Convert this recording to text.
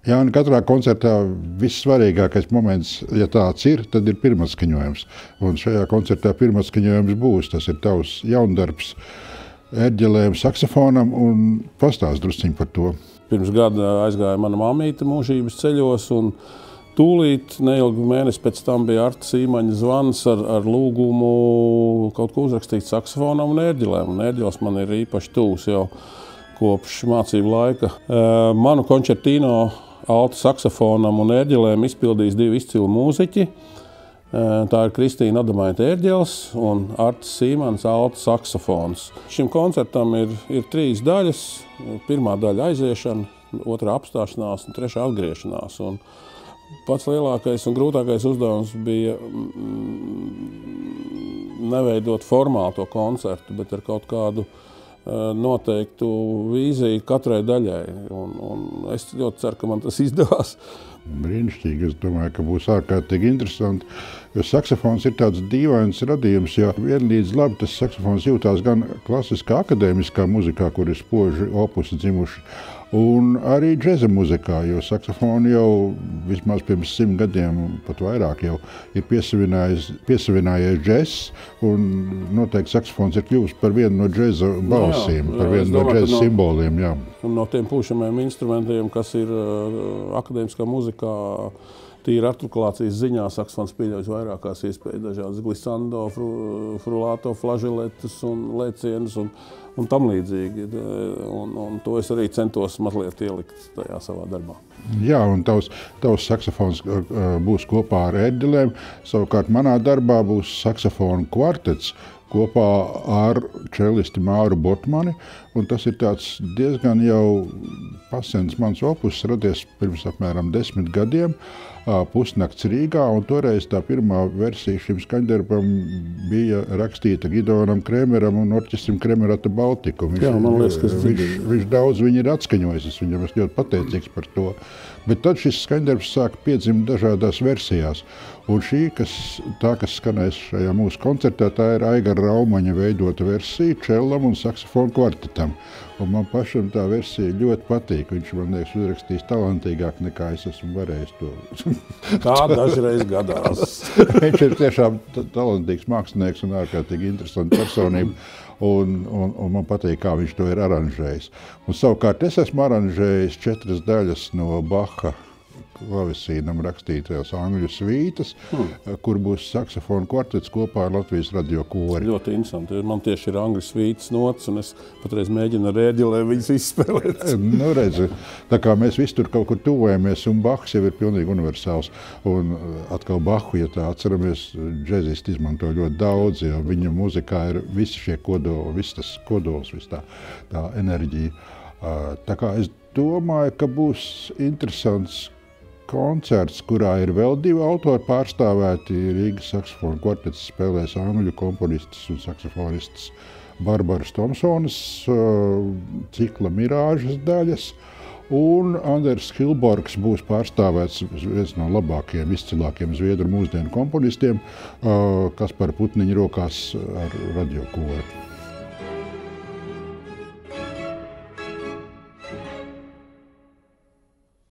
Jā, un katrā koncertā vissvarīgākais moments, ja tāds ir, tad ir pirmatskaņojums. Un šajā koncertā pirmatskaņojums būs. Tas ir tavs jaundarbs ērģelēm, saksofonam, un pastāst drusciņ par to. Pirms gada aizgāja mana mammīte mūžības ceļos, un tūlīt neilgu mēnesi pēc tam bija Arta Sīmaņa zvans ar lūgumu kaut ko uzrakstīt saksofonam un ērģelēm. Un ērģeles man ir īpaši tūs jau kopš mācību laika. Manu koncertīno alta saksofonam un ērģelēm izpildījis divi izcili mūziķi. Tā ir Kristīna Adamaite ērģeles un Artis Sīmanis alta saksofons. Šim koncertam ir trīs daļas. Pirmā daļa aiziešana, otrā apstāšanās un trešā atgriešanās. Un pats lielākais un grūtākais uzdevums bija neveidot formāli to koncertu, bet ar kaut kādu noteiktu vīziju katrai daļai. Un es ļoti ceru, ka man tas izdevās. Brīnišķīgi. Es domāju, ka būs ārkārtīgi interesanti. Jo saksofons ir tāds dīvains radījums, jo vienlīdz labi tas saksofons jūtās gan klasiskā akadēmiskā muzikā, kur ir spoži opusi dzimuši, un arī džeza muzikā, jo saksofoni jau vismaz pirms 100 gadiem, pat vairāk jau, ir piesavinājies džess, un noteikti saksofons ir kļuvis par vienu no džeza balsīm, par vienu no džeza simboliem. Jā. No tiem pūšamajiem instrumentiem, kas ir akadēmiskā muzikā, tīri artikulācijas ziņā, saksofons pieļaujas vairākās iespējas, dažādas glissando, frulato, flaželetus un lēcienus un tam līdzīgi. Un to es arī centos mazliet ielikt tajā savā darbā. Jā, un tavs saksofons būs kopā ar ērģelēm. Savukārt manā darbā būs saksofonu kvartets kopā ar čelisti Māru Botmani. Un tas ir tāds diezgan jau pasens mans opus, radies pirms apmēram 10 gadiem, Pusnakts Rīgā, un toreiz tā pirmā versija šim skaņdarbam bija rakstīta Gidonam Kremeram un orķestrim Kremerata Baltika. Viņš daudz viņu ir atskaņojis, es viņam esmu ļoti pateicīgs par to. Bet tad šis skaņdarbs sāk piedzimt dažādās versijās. Un kas skanēs šajā mūsu koncertā, tā ir Aigara Raumaņa veidota versija čellam un saksofonu kvartetam. Un man pašam tā versija ļoti patīk. Viņš man liekas uzrakstījis talantīgāk nekā es esmu varējis to. Tā dažreiz gadās. Viņš ir tiešām talantīgs mākslinieks un ārkārtīgi interesanta personība. Un man patīk, kā viņš to ir aranžējis. Un savukārt es esmu aranžējis 4 daļas no Baha klavesīnam rakstītās angļu svītas, kur būs saksofonu kvartets kopā ar Latvijas radio kori. Ļoti interesanti. Man tieši ir angļu svītas nots, un es patreiz mēģinu ar ērģelēm viņas izspēlēt. Nu, redzi, tā kā mēs visi tur kaut kur tuvojamies, un Bahs jau ir pilnīgi universāls. Un atkal Bahu, ja tā atceramies, džezisti izmanto ļoti daudz, jo viņa muzikā ir visi šie kodoli, viss tas kodols, viss tā enerģija. Tā kā es domāju, ka būs interesants koncerts, kurā ir vēl 2 autori pārstāvēti. Rīgas saksofonu kvartets spēlēs angļu komponistas un saksofonistas Barbaras Tomsonas cikla Mirāžas daļas. Un Anders Hilborgs būs pārstāvēts viens no labākajiem, izcilākajiem zviedru mūsdienu komponistiem, Kaspara Putniņa rokās ar radio koru.